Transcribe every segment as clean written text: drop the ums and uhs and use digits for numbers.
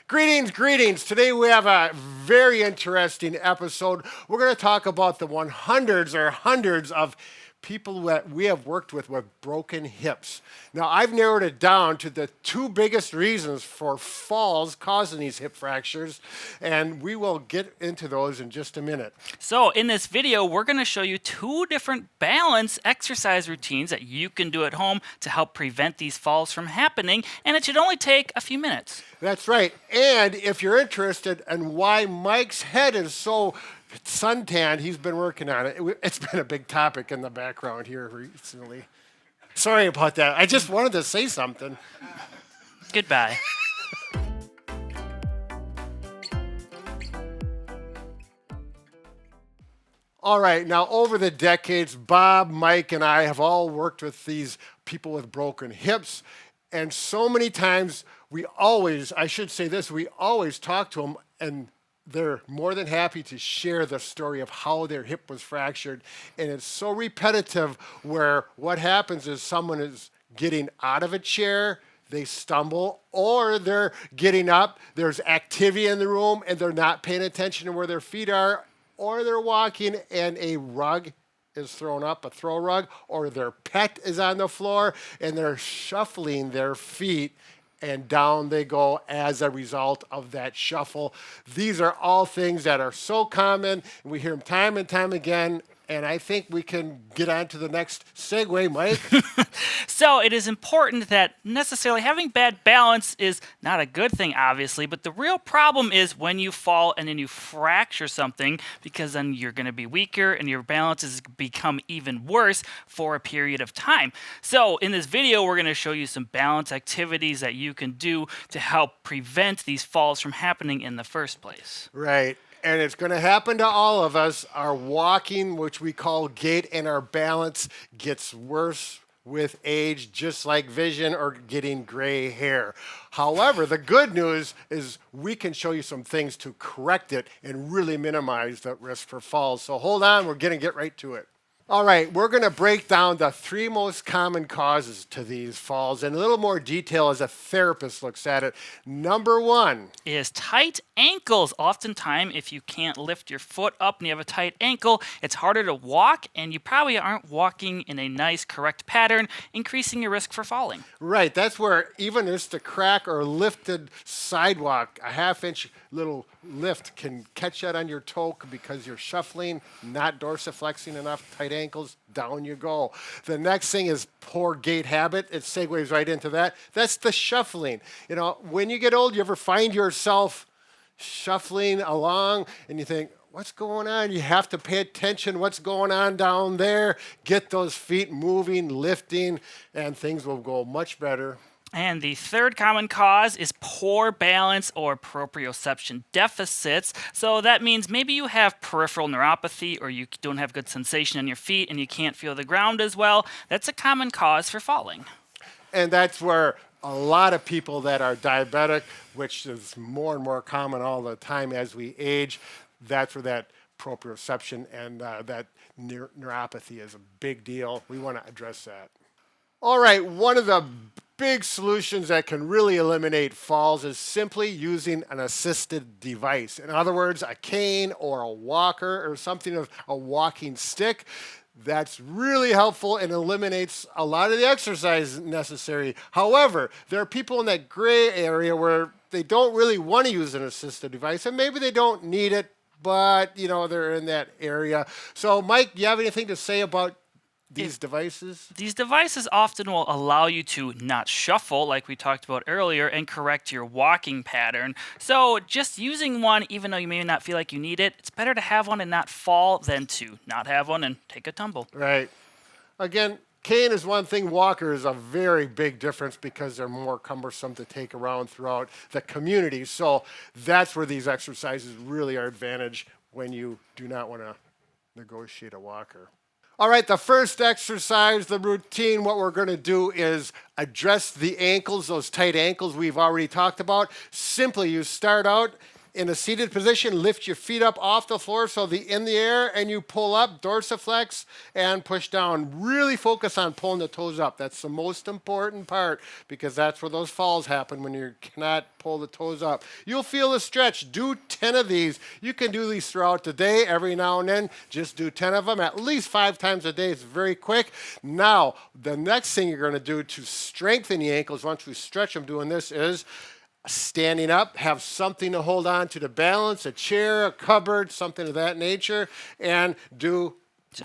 Greetings, greetings. Today we have a very interesting episode. We're going to talk about the hundreds of people that we have worked with broken hips. Now, I've narrowed it down to the two biggest reasons for falls causing these hip fractures, and we will get into those in just a minute. So in this video, we're going to show you two different balance exercise routines that you can do at home to help prevent these falls from happening, and it should only take a few minutes. That's right. And if you're interested in why Mike's head is so suntanned, he's been working on it. It's been a big topic in the background here recently. Sorry about that. I just wanted to say something. Goodbye. All right, now over the decades, Bob, Mike, and I have all worked with these people with broken hips. And so many times we always talk to them, and they're more than happy to share the story of how their hip was fractured. And it's so repetitive where what happens is someone is getting out of a chair, they stumble, or they're getting up, there's activity in the room, and they're not paying attention to where their feet are, or they're walking and a rug is thrown up, a throw rug, or their pet is on the floor, and they're shuffling their feet, and down they go as a result of that shuffle. These are all things that are so common, and we hear them time and time again, and I think we can get on to the next segue, Mike. So it is important that necessarily having bad balance is not a good thing, obviously, but the real problem is when you fall and then you fracture something, because then you're going to be weaker and your balance has become even worse for a period of time. So in this video, we're going to show you some balance activities that you can do to help prevent these falls from happening in the first place. Right. And it's going to happen to all of us. Our walking, which we call gait, and our balance gets worse with age, just like vision or getting gray hair. However, the good news is we can show you some things to correct it and really minimize the risk for falls. So hold on, we're going to get right to it. All right, we're going to break down the three most common causes to these falls in a little more detail as a therapist looks at it. Number one is tight ankles. Oftentimes, if you can't lift your foot up and you have a tight ankle, it's harder to walk, and you probably aren't walking in a nice, correct pattern, increasing your risk for falling. Right, that's where even just a crack or lifted sidewalk, a half-inch little lift can catch that on your toe because you're shuffling, not dorsiflexing enough, tight ankles, down you go. The next thing is poor gait habit. It segues right into that. That's the shuffling. You know, when you get old, you ever find yourself shuffling along and you think, what's going on? You have to pay attention what's going on down there. Get those feet moving, lifting, and things will go much better. And the third common cause is poor balance or proprioception deficits. So that means maybe you have peripheral neuropathy, or you don't have good sensation in your feet and you can't feel the ground as well. That's a common cause for falling. And that's where a lot of people that are diabetic, which is more and more common all the time as we age, that's where that proprioception and that neuropathy is a big deal. We want to address that. All right, one of the big solutions that can really eliminate falls is simply using an assisted device. In other words, a cane or a walker or something of a walking stick. That's really helpful and eliminates a lot of the exercise necessary. However, there are people in that gray area where they don't really want to use an assisted device, and maybe they don't need it, but you know they're in that area. So, Mike, do you have anything to say about these devices? These devices often will allow you to not shuffle, like we talked about earlier, and correct your walking pattern. So just using one, even though you may not feel like you need it, it's better to have one and not fall than to not have one and take a tumble. Right. Again, cane is one thing. Walker is a very big difference because they're more cumbersome to take around throughout the community. So that's where these exercises really are advantage when you do not want to negotiate a walker. All right, the first exercise, the routine, what we're going to do is address the ankles, those tight ankles we've already talked about. Simply, you start out In a seated position, lift your feet up off the floor so in the air, and you pull up, dorsiflex, and push down. Really focus on pulling the toes up. That's the most important part because that's where those falls happen when you cannot pull the toes up. You'll feel a stretch. Do 10 of these. You can do these throughout the day. Every now and then, just do 10 of them at least 5 times a day. It's very quick. Now, the next thing you're going to do to strengthen the ankles once we stretch them doing this is standing up, have something to hold on to balance, a chair, a cupboard, something of that nature, and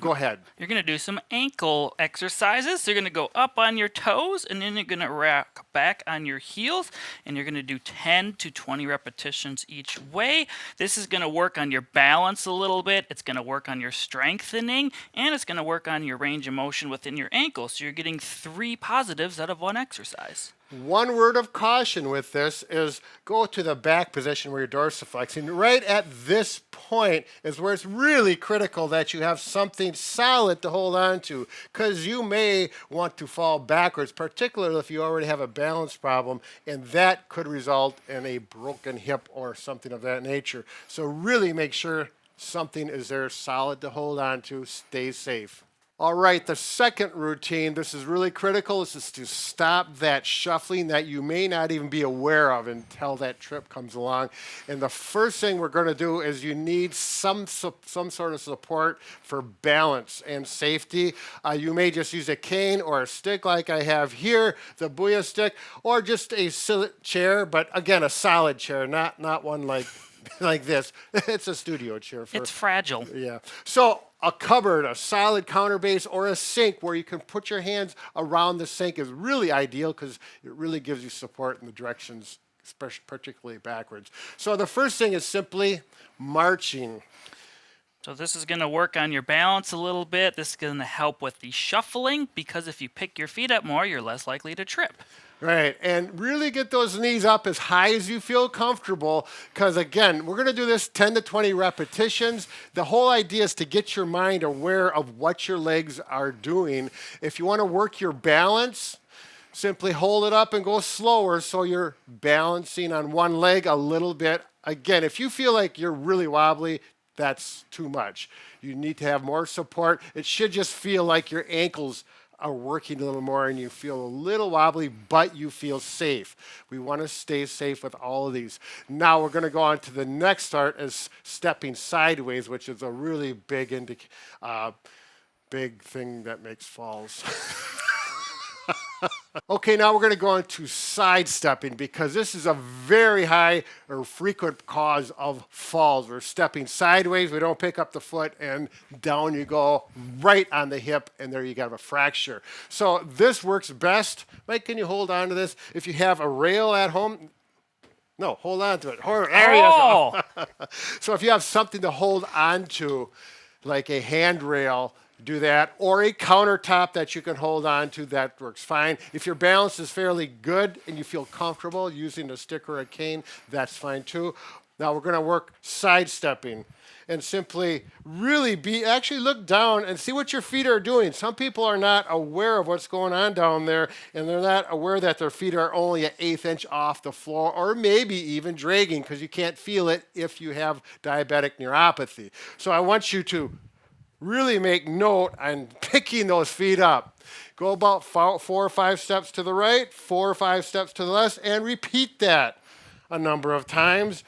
go ahead. You're going to do some ankle exercises. So you're going to go up on your toes, and then you're going to rock back on your heels, and you're going to do 10 to 20 repetitions each way. This is going to work on your balance a little bit. It's going to work on your strengthening, and it's going to work on your range of motion within your ankles. So you're getting 3 positives out of one exercise. One word of caution with this is go to the back position where you're dorsiflexing. Right at this point is where it's really critical that you have something solid to hold on to because you may want to fall backwards, particularly if you already have a balance problem, and that could result in a broken hip or something of that nature. So really make sure something is there solid to hold on to. Stay safe. All right, the second routine, this is really critical. This is to stop that shuffling that you may not even be aware of until that trip comes along. And the first thing we're going to do is you need some sort of support for balance and safety. You may just use a cane or a stick like I have here, the Booyah stick, or just a chair, but again, a solid chair, not one like this. It's a studio chair. It's fragile. Yeah. So a cupboard, a solid counter base, or a sink where you can put your hands around the sink is really ideal because it really gives you support in the directions, especially particularly backwards. So the first thing is simply marching. So this is going to work on your balance a little bit. This is going to help with the shuffling because if you pick your feet up more, you're less likely to trip. Right, and really get those knees up as high as you feel comfortable because, again, we're going to do this 10 to 20 repetitions. The whole idea is to get your mind aware of what your legs are doing. If you want to work your balance, simply hold it up and go slower so you're balancing on one leg a little bit. Again, if you feel like you're really wobbly, that's too much. You need to have more support. It should just feel like your ankles are working a little more and you feel a little wobbly, but you feel safe. We want to stay safe with all of these. Now we're going to go on to the next start as stepping sideways, which is a really big thing that makes falls. Okay, now we're going to go into sidestepping because this is a very high or frequent cause of falls. We're stepping sideways, we don't pick up the foot, and down you go right on the hip, and there you got a fracture. So this works best. Mike, can you hold on to this? If you have a rail at home, no, hold on to it. There you go. So if you have something to hold on to, like a handrail, do that, or a countertop that you can hold on to, that works fine. If your balance is fairly good and you feel comfortable using a stick or a cane, that's fine too. Now we're going to work sidestepping and simply really actually look down and see what your feet are doing. Some people are not aware of what's going on down there, and they're not aware that their feet are only an 1/8 inch off the floor, or maybe even dragging because you can't feel it if you have diabetic neuropathy. So I want you to really make note on picking those feet up. Go about 4 or 5 steps to the right, 4 or 5 steps to the left, and repeat that a number of times.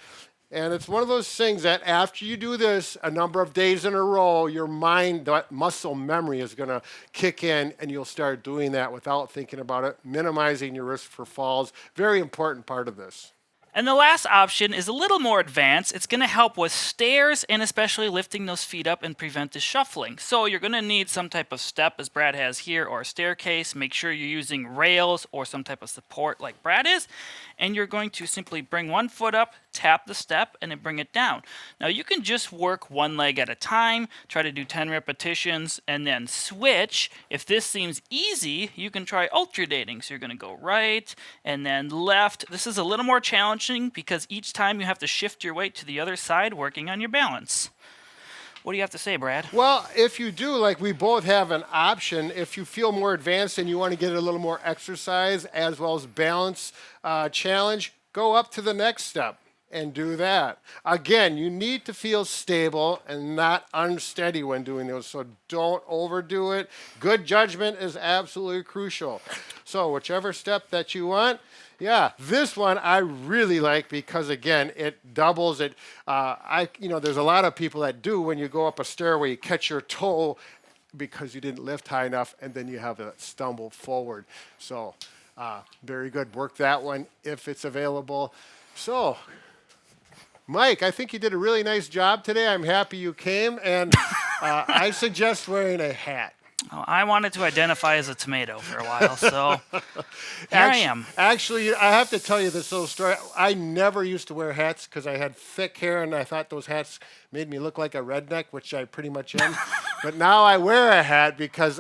And it's one of those things that after you do this a number of days in a row, your mind, that muscle memory is going to kick in, and you'll start doing that without thinking about it, minimizing your risk for falls. Very important part of this. And the last option is a little more advanced. It's going to help with stairs and especially lifting those feet up and prevent the shuffling. So you're going to need some type of step as Brad has here, or a staircase. Make sure you're using rails or some type of support like Brad is. And you're going to simply bring one foot up, tap the step, and then bring it down. Now you can just work one leg at a time, try to do 10 repetitions, and then switch. If this seems easy, you can try alternating. So you're going to go right and then left. This is a little more challenging because each time you have to shift your weight to the other side, working on your balance. What do you have to say, Brad? Well, if you do, like we both have an option, if you feel more advanced and you want to get a little more exercise as well as balance challenge, go up to the next step and do that. Again, you need to feel stable and not unsteady when doing those, so don't overdo it. Good judgment is absolutely crucial. So whichever step that you want, yeah, this one I really like because again, it doubles it. There's a lot of people that do when you go up a stairway, you catch your toe because you didn't lift high enough, and then you have a stumble forward. So very good. Work that one if it's available. So, Mike, I think you did a really nice job today. I'm happy you came, and I suggest wearing a hat. Oh, I wanted to identify as a tomato for a while, so here I am. Actually, I have to tell you this little story. I never used to wear hats because I had thick hair, and I thought those hats made me look like a redneck, which I pretty much am. But now I wear a hat because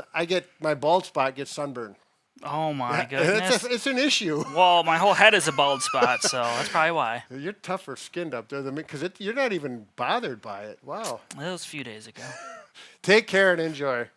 my bald spot gets sunburned. Oh my goodness. It's an issue. Well, my whole head is a bald spot, so that's probably why. You're tougher skinned up there than me because you're not even bothered by it. Wow. That was a few days ago. Take care and enjoy.